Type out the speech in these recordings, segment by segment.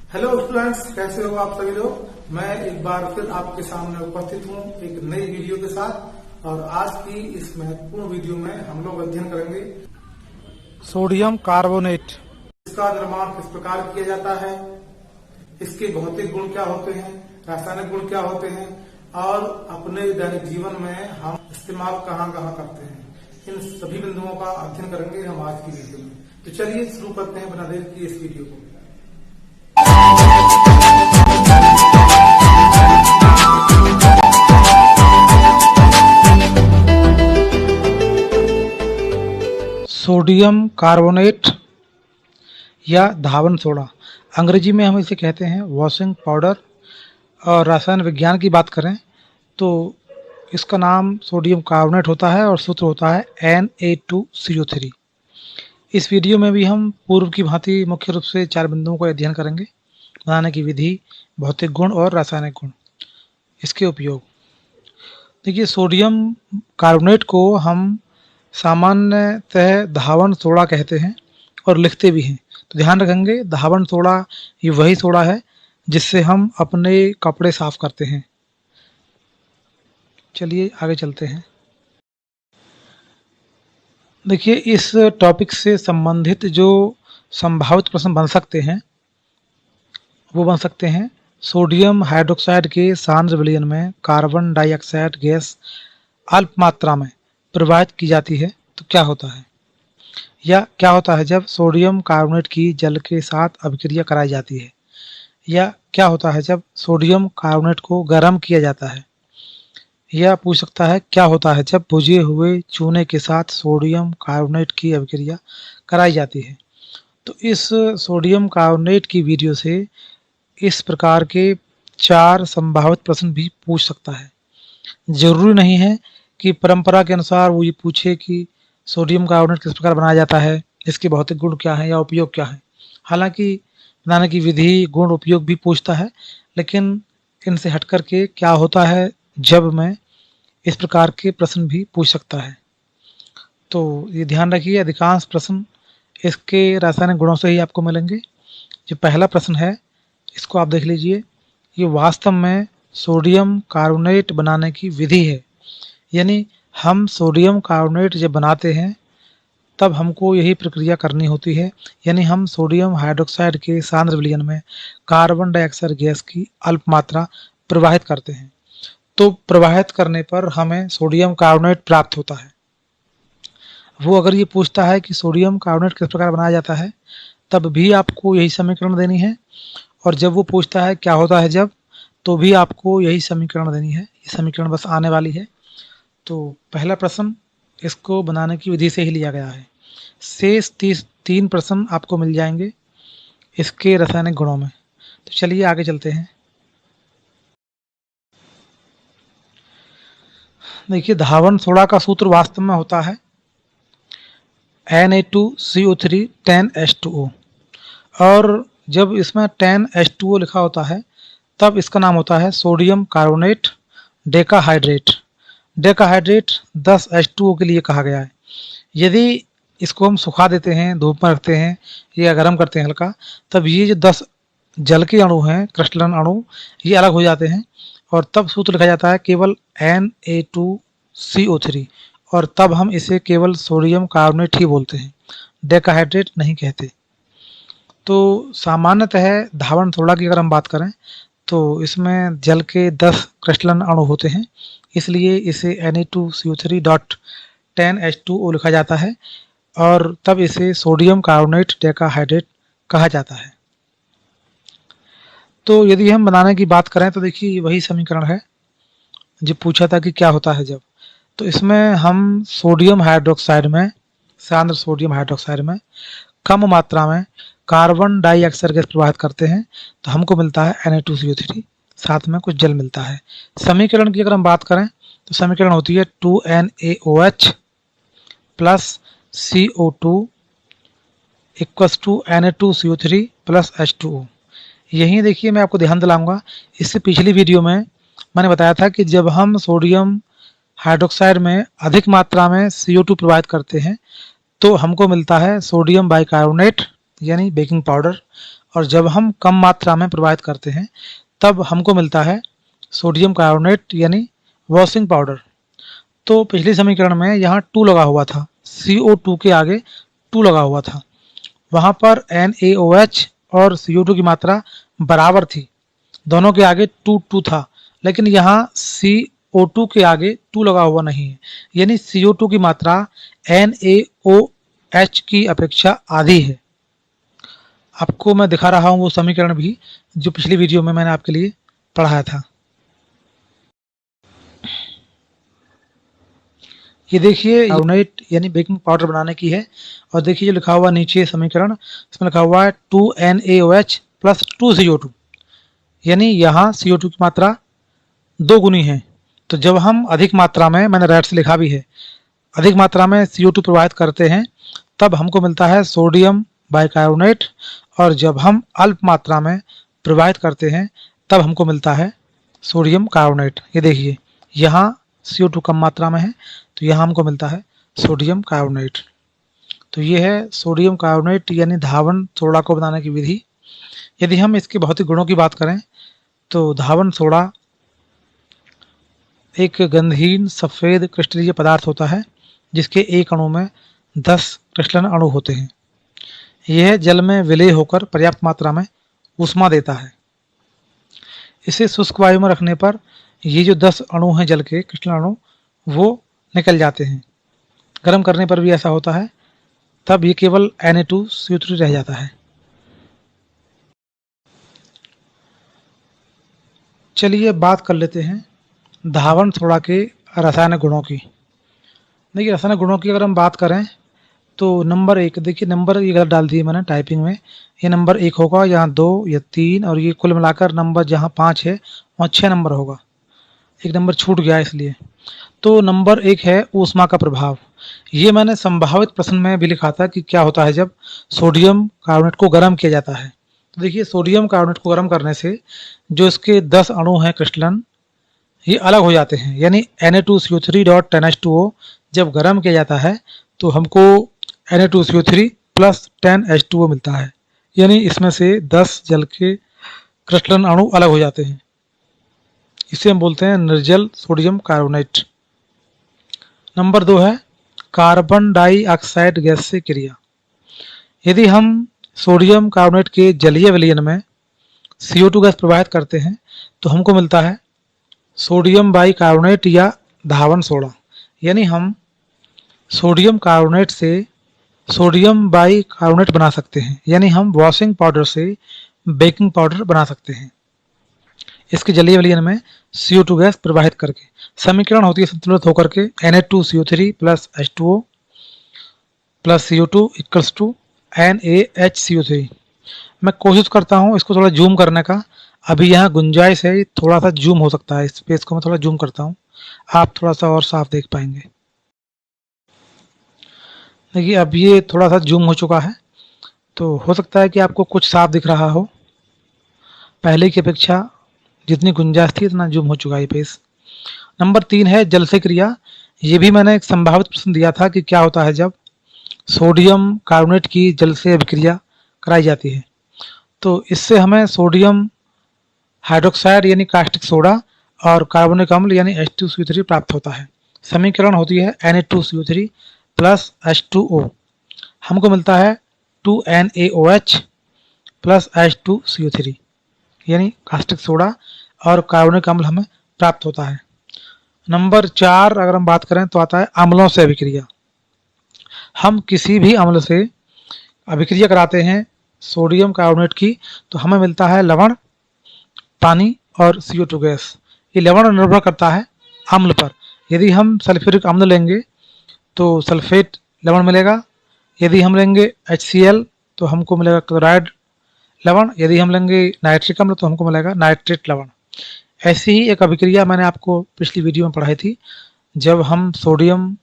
Hello students, कैसे हो आप सभी लोग। मैं एक बार फिर आपके सामने उपस्थित हूँ एक नई वीडियो के साथ। और आज की इस महत्वपूर्ण वीडियो में हम लोग अध्ययन करेंगे सोडियम कार्बोनेट। इसका निर्माण किस प्रकार किया जाता है, इसके भौतिक गुण क्या होते हैं, रासायनिक गुण क्या होते हैं और अपने दैनिक जीवन में हम इस्तेमाल कहाँ कहाँ करते हैं। इन सभी बिंदुओं का अध्ययन करेंगे हम आज की वीडियो में। तो चलिए शुरू करते हैं बिना देर किए इस वीडियो को। सोडियम कार्बोनेट या धावन सोडा, अंग्रेजी में हम इसे कहते हैं वॉशिंग पाउडर। और रसायन विज्ञान की बात करें तो इसका नाम सोडियम कार्बोनेट होता है और सूत्र होता है Na2CO3। इस वीडियो में भी हम पूर्व की भांति मुख्य रूप से 4 बिंदुओं का अध्ययन करेंगे: बनाने की विधि, भौतिक गुण और रासायनिक गुण, इसके उपयोग। देखिए, सोडियम कार्बोनेट को हम सामान्यतः धावन सोडा कहते हैं और लिखते भी हैं। तो ध्यान रखेंगे, धावन सोडा ये वही सोडा है जिससे हम अपने कपड़े साफ करते हैं। चलिए आगे चलते हैं। देखिए, इस टॉपिक से संबंधित जो संभावित प्रश्न बन सकते हैं वो बन सकते हैं: सोडियम हाइड्रोक्साइड के सांद्र विलयन में कार्बन डाइऑक्साइड गैस अल्प मात्रा में प्रवाहित की जाती है तो क्या होता है, या क्या होता है जब सोडियम कार्बोनेट की जल के साथ अभिक्रिया कराई जाती है, या क्या होता है जब सोडियम कार्बोनेट को गर्म किया जाता है, या पूछ सकता है क्या होता है जब भुजे हुए चूने के साथ सोडियम कार्बोनेट की अभिक्रिया कराई जाती है। तो इस सोडियम कार्बोनेट की वीडियो से इस प्रकार के 4 संभावित प्रश्न भी पूछ सकता है। जरूरी नहीं है कि परंपरा के अनुसार वो ये पूछे कि सोडियम कार्बोनेट किस प्रकार बनाया जाता है, इसके भौतिक गुण क्या है या उपयोग क्या है। हालांकि बनाने की विधि, गुण, उपयोग भी पूछता है, लेकिन इनसे हटकर के क्या होता है जब में इस प्रकार के प्रश्न भी पूछ सकता है। तो ये ध्यान रखिए, अधिकांश प्रश्न इसके रासायनिक गुणों से ही आपको मिलेंगे। जो पहला प्रश्न है इसको आप देख लीजिए। ये वास्तव में सोडियम कार्बोनेट बनाने की विधि है, यानी हम सोडियम कार्बोनेट जब बनाते हैं तब हमको यही प्रक्रिया करनी होती है, यानी हम सोडियम हाइड्रोक्साइड के सांद्र विलयन में कार्बन डाइऑक्साइड गैस की अल्प मात्रा प्रवाहित करते हैं। तो प्रवाहित करने पर हमें सोडियम कार्बोनेट प्राप्त होता है। वो अगर ये पूछता है कि सोडियम कार्बोनेट किस प्रकार बनाया जाता है, तब भी आपको यही समीकरण देनी है। और जब वो पूछता है क्या होता है जब, तो भी आपको यही समीकरण देनी है। ये समीकरण बस आने वाली है। तो पहला प्रश्न इसको बनाने की विधि से ही लिया गया है। शेष 3 प्रश्न आपको मिल जाएंगे इसके रासायनिक गुणों में। तो चलिए आगे चलते हैं। देखिए, धावन सोडा का सूत्र वास्तव में होता है Na2CO3 10H2O। और जब इसमें 10H2O लिखा होता है तब इसका नाम होता है sodium carbonate decahydrate. Decahydrate 10H2O के लिए कहा गया है। यदि इसको हम सुखा देते हैं, धूप में रखते हैं या गर्म करते हैं हल्का, तब ये जो 10 जल के अणु हैं, क्रिस्टलन अणु, ये अलग हो जाते हैं और तब सूत्र लिखा जाता है केवल Na2CO3, और तब हम इसे केवल सोडियम कार्बोनेट ही बोलते हैं, डेकाहाइड्रेट नहीं कहते। तो सामान्यतः धावन सोडा की अगर हम बात करें तो इसमें जल के 10 क्रिस्टलन अणु होते हैं, इसलिए इसे Na2CO3.10H2O लिखा जाता है और तब इसे सोडियम कार्बोनेट डेकाहाइड्रेट कहा जाता है। तो यदि हम बनाने की बात करें तो देखिए, वही समीकरण है जो पूछा था कि क्या होता है जब। तो इसमें हम सोडियम हाइड्रोक्साइड में, सांद्र सोडियम हाइड्रोक्साइड में कम मात्रा में कार्बन डाइऑक्साइड गैस प्रवाहित करते हैं तो हमको मिलता है Na2CO3, साथ में कुछ जल मिलता है। समीकरण की अगर हम बात करें तो समीकरण होती है 2NaOH plus CO2 equals to Na2CO3 plus H2O। यही देखिए, मैं आपको ध्यान दिलाऊंगा, इससे पिछली वीडियो में मैंने बताया था कि जब हम सोडियम हाइड्रोक्साइड में अधिक मात्रा में CO2 प्रवाहित करते हैं तो हमको मिलता है सोडियम बाइकार्बोनेट यानी बेकिंग पाउडर, और जब हम कम मात्रा में प्रवाहित करते हैं तब हमको मिलता है सोडियम कार्बोनेट यानी वॉशिंग पाउडर। तो पिछले समीकरण में यहाँ 2 लगा हुआ था, CO2 के आगे 2 लगा हुआ था, वहाँ पर NaOH और CO2 की मात्रा बराबर थी, दोनों के आगे 2 था, लेकिन यहाँ CO2 के आगे 2 लगा हुआ नहीं है, यानी CO2 की मात्रा NaOH की अपेक्षा आधी है। आपको मैं दिखा रहा हूँ वो समीकरण भी जो पिछली वीडियो में मैंने आपके लिए पढ़ाया था। ये देखिए कार्बोनेट यानी बेकिंग पाउडर बनाने की है, और देखिए जो लिखा हुआ नीचे समीकरण, इसमें लिखा हुआ है 2NaOH प्लस 2CO2, यानी यहाँ CO2 की मात्रा 2 गुनी है। तो जब हम अधिक मात्रा में, मैंने रेड से लिखा भी है, अधिक मात्रा में CO2 प्रवाहित करते हैं तब हमको मिलता है सोडियम बाइकार्बोनेट, और जब हम अल्प मात्रा में प्रवाहित करते हैं तब हमको मिलता है सोडियम कार्बोनेट। ये देखिए यहाँ CO2 कम मात्रा में है तो यहाँ हमको मिलता है सोडियम कार्बोनेट। तो ये है सोडियम कार्बोनेट यानी धावन सोडा को बनाने की विधि। यदि हम इसके भौतिक गुणों की बात करें तो धावन सोडा एक गंधहीन सफ़ेद क्रिस्टलीय पदार्थ होता है जिसके एक अणु में 10 क्रिस्टलन अणु होते हैं। यह जल में विलय होकर पर्याप्त मात्रा में ऊष्मा देता है। इसे शुष्क वायु में रखने पर ये जो 10 अणु हैं जल के क्रिस्टलन अणु वो निकल जाते हैं। गर्म करने पर भी ऐसा होता है, तब ये केवल Na2CO3 रह जाता है। चलिए बात कर लेते हैं धावन सोडा के रासायनिक गुणों की। देखिए रासायनिक गुणों की अगर हम बात करें तो नंबर 1, देखिए नंबर ये गलत डाल दिए मैंने टाइपिंग में, ये नंबर 1 होगा, यहाँ 2 या 3 और ये कुल मिलाकर नंबर जहाँ 5 है वहाँ 6 नंबर होगा, एक नंबर छूट गया इसलिए। तो नंबर 1 है ऊष्मा का प्रभाव। ये मैंने संभावित प्रश्न में भी लिखा था कि क्या होता है जब सोडियम कार्बोनेट को गर्म किया जाता है। तो देखिए सोडियम कार्बोनेट को गर्म करने से जो इसके 10 अणु हैं क्रिस्टलन, ये अलग हो जाते हैं, यानी Na2CO3.10H2O जब गर्म किया जाता है तो हमको Na2CO3 प्लस 10H2O मिलता है, यानी इसमें से 10 जल के क्रिस्टलन अणु अलग हो जाते हैं। इसे हम बोलते हैं निर्जल सोडियम कार्बोनेट। नंबर 2 है कार्बन डाइऑक्साइड गैस से क्रिया। यदि हम सोडियम कार्बोनेट के जलीय विलयन में CO2 गैस प्रवाहित करते हैं तो हमको मिलता है सोडियम बाइकार्बोनेट या धावन सोडा, यानी हम सोडियम कार्बोनेट से सोडियम बाइकार्बोनेट बना सकते हैं, यानी हम वॉशिंग पाउडर से बेकिंग पाउडर बना सकते हैं इसके जलीय विलयन में CO2 गैस प्रवाहित करके। समीकरण होती है संतुलित होकर के Na2CO3 plus H2O plus CO2 equals to NaHCO3। मैं कोशिश करता हूँ इसको थोड़ा जूम करने का, अभी यहाँ गुंजाइश है, थोड़ा सा जूम हो सकता है, इस पेज को मैं थोड़ा जूम करता हूँ, आप थोड़ा सा और साफ देख पाएंगे। देखिए अब ये थोड़ा सा जूम हो चुका है, तो हो सकता है कि आपको कुछ साफ दिख रहा हो, पहले की अपेक्षा जितनी गुंजाइश थी इतना जूम हो चुका है पेज। नंबर 3 है जल से क्रिया। ये भी मैंने एक संभावित प्रश्न दिया था कि क्या होता है जब सोडियम कार्बोनेट की जल से अभिक्रिया कराई जाती है। तो इससे हमें सोडियम हाइड्रोक्साइड यानी कास्टिक सोडा और कार्बोनिक अम्ल यानी H2CO3 प्राप्त होता है। समीकरण होती है Na2CO3 प्लस H2O, हमको मिलता है 2NaOH प्लस H2CO3, यानी कास्टिक सोडा और कार्बोनिक अम्ल हमें प्राप्त होता है। नंबर 4 अगर हम बात करें तो आता है अम्लों से अभिक्रिया। हम किसी भी अम्ल से अभिक्रिया कराते हैं सोडियम कार्बोनेट की तो हमें मिलता है लवण, पानी और CO2 गैस। ये लवण निर्भर करता है अम्ल पर। यदि हम सल्फ्यूरिक अम्ल लेंगे तो सल्फेट लवण मिलेगा, यदि हम लेंगे HCl तो हमको मिलेगा क्लोराइड लवण, यदि हम लेंगे नाइट्रिक अम्ल तो हमको मिलेगा नाइट्रेट लवण। ऐसी ही एक अभिक्रिया मैंने आपको पिछली वीडियो में पढ़ाई थी जब हम सोडियम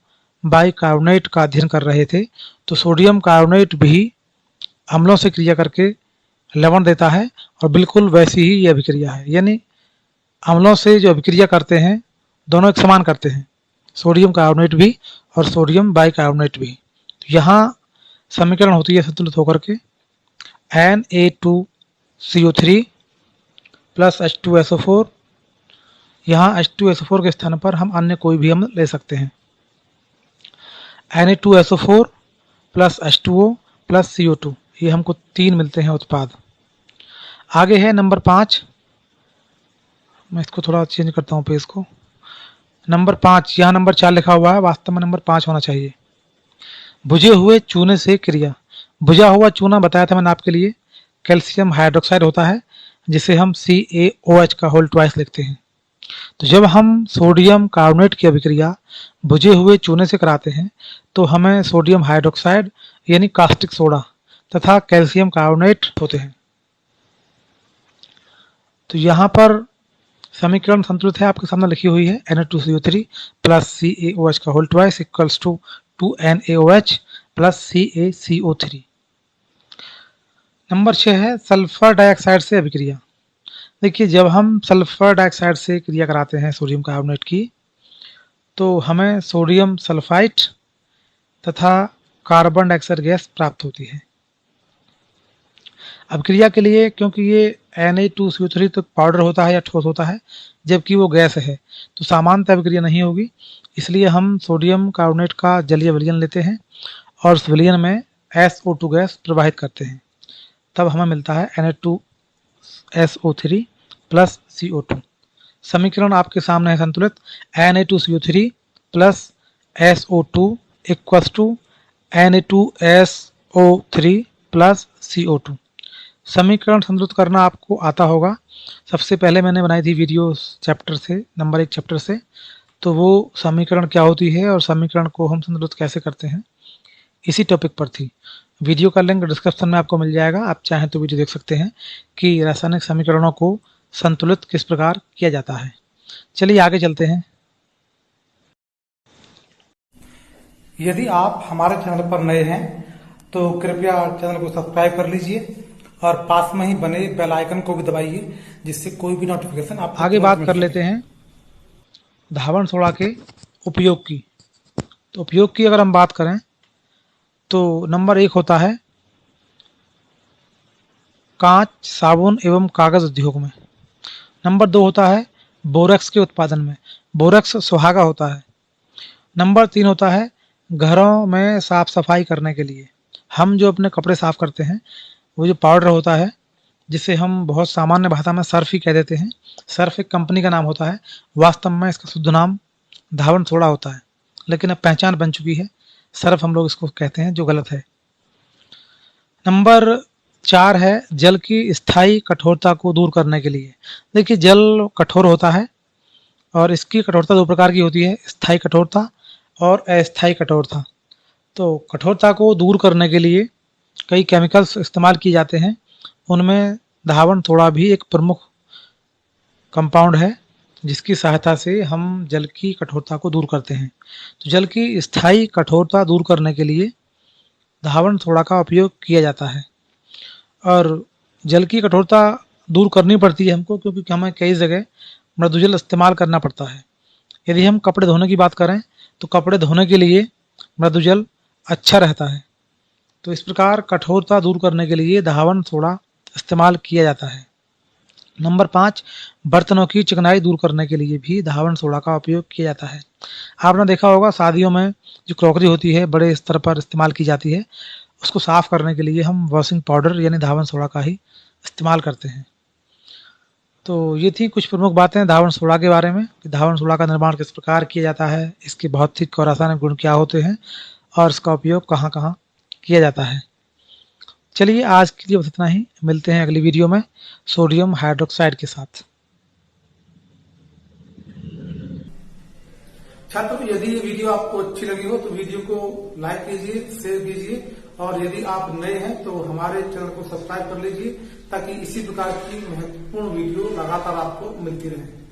बाइकार्बोनेट का अध्ययन कर रहे थे। तो सोडियम कार्बोनेट भी अम्लों से क्रिया करके लवण देता है और बिल्कुल वैसी ही ये अभिक्रिया है, यानी अम्लों से जो अभिक्रिया करते हैं दोनों एक समान करते हैं, सोडियम कार्बोनेट भी और सोडियम बाइकार्बोनेट भी। तो यहाँ समीकरण होती है संतुलित होकर के Na2CO3 प्लस H2SO4। यहाँ H2SO4 के स्थान पर हम अन्य कोई भी अम्ल ले सकते हैं। Na2SO4 plus H2O plus CO2, ये हमको 3 मिलते हैं उत्पाद। आगे है नंबर 5, मैं इसको थोड़ा चेंज करता हूँ पेज को। नंबर 5, यहाँ नंबर 4 लिखा हुआ है, वास्तव में नंबर 5 होना चाहिए। बुझे हुए चूने से क्रिया। बुझा हुआ चूना बताया था मैंने आपके लिए, कैल्शियम हाइड्रोक्साइड होता है, जिसे हम CaOH का होल ट्वाइस लिखते हैं। तो जब हम सोडियम कार्बोनेट की अभिक्रिया बुझे हुए चूने से कराते हैं तो हमें सोडियम हाइड्रोक्साइड यानी कास्टिक सोडा तथा कैल्शियम कार्बोनेट होते हैं। तो यहाँ पर समीकरण संतुलित है, आपके सामने लिखी हुई है। Na2CO3 प्लस CaOH का whole twice equals to 2NaOH plus CaCO3। Number 6 है सल्फर डाइऑक्साइड से अभिक्रिया। देखिए, जब हम सल्फर डाइऑक्साइड से क्रिया कराते हैं सोडियम कार्बोनेट की, तो हमें सोडियम सल्फाइड तथा कार्बन डाइऑक्साइड गैस प्राप्त होती है। अभिक्रिया के लिए, क्योंकि ये Na2CO3 तो पाउडर होता है या ठोस होता है, जबकि वो गैस है, तो सामान्यतः अभिक्रिया नहीं होगी। इसलिए हम सोडियम कार्बोनेट का जलीय विलयन लेते हैं और उस विलयन में SO2 गैस प्रवाहित करते हैं, तब हमें मिलता है Na2SO3 प्लस CO2। समीकरण आपके सामने है संतुलित। Na2CO3 plus SO2 equals to Na2SO3 plus CO2। समीकरण संतुलित करना आपको आता होगा। सबसे पहले मैंने बनाई थी वीडियो चैप्टर से, नंबर 1 चैप्टर से, तो वो समीकरण क्या होती है और समीकरण को हम संतुलित कैसे करते हैं, इसी टॉपिक पर थी। वीडियो का लिंक डिस्क्रिप्शन में आपको मिल जाएगा, आप चाहें तो वीडियो देख सकते हैं कि रासायनिक समीकरणों को संतुलित किस प्रकार किया जाता है। चलिए आगे चलते हैं। यदि आप हमारे चैनल पर नए हैं तो कृपया चैनल को सब्सक्राइब कर लीजिए और पास में ही बने बेल आइकन को भी दबाइए, जिससे कोई भी नोटिफिकेशन आप आगे बात कर लेते हैं धावण सोडा के उपयोग की। तो उपयोग की अगर हम बात करें तो नंबर 1 होता है कांच, साबुन एवं कागज उद्योग में। नंबर 2 होता है बोरेक्स के उत्पादन में, बोरेक्स सुहागा होता है। नंबर 3 होता है घरों में साफ सफाई करने के लिए, हम जो अपने कपड़े साफ करते हैं, वो जो पाउडर होता है, जिसे हम बहुत सामान्य भाषा में सर्फ ही कह देते हैं। सर्फ एक कंपनी का नाम होता है, वास्तव में इसका शुद्ध नाम धावण सोडा होता है, लेकिन अब पहचान बन चुकी है, सर्फ हम लोग इसको कहते हैं, जो गलत है। नंबर 4 है जल की स्थायी कठोरता को दूर करने के लिए। देखिए, जल कठोर होता है और इसकी कठोरता 2 प्रकार की होती है, स्थायी कठोरता और अस्थायी कठोरता। तो कठोरता को दूर करने के लिए कई केमिकल्स इस्तेमाल किए जाते हैं, उनमें धावण सोडा भी एक प्रमुख कंपाउंड है, जिसकी सहायता से हम जल की कठोरता को दूर करते हैं। तो जल की स्थायी कठोरता दूर करने के लिए धावण सोडा का उपयोग किया जाता है। और जल की कठोरता दूर करनी पड़ती है हमको, क्योंकि हमें कई जगह मृदुजल इस्तेमाल करना पड़ता है। यदि हम कपड़े धोने की बात करें तो कपड़े धोने के लिए मृदुजल अच्छा रहता है। तो इस प्रकार कठोरता दूर करने के लिए धावण सोडा इस्तेमाल किया जाता है। नंबर 5 बर्तनों की चिकनाई दूर करने के लिए भी धावण सोडा का उपयोग किया जाता है। आपने देखा होगा शादियों में जो क्रॉकरी होती है, बड़े स्तर पर इस्तेमाल की जाती है, उसको साफ करने के लिए हम वॉशिंग पाउडर यानी धावण सोडा का ही इस्तेमाल करते हैं। तो ये थी कुछ प्रमुख बातें धावण सोडा के बारे में, कि धावण सोडा का निर्माण किस प्रकार किया जाता है, इसके भौतिक और रासायनिक गुण क्या होते हैं और इसका उपयोग कहाँ कहाँ किया जाता है। चलिए आज के लिए बस इतना ही, मिलते हैं अगली वीडियो में सोडियम हाइड्रोक्साइड के साथ। छात्रों, यदि ये वीडियो आपको अच्छी लगी हो तो वीडियो को लाइक कीजिए, शेयर कीजिए, और यदि आप नए हैं तो हमारे चैनल को सब्सक्राइब कर लीजिए, ताकि इसी प्रकार की महत्वपूर्ण वीडियो लगातार आपको मिलती रहे।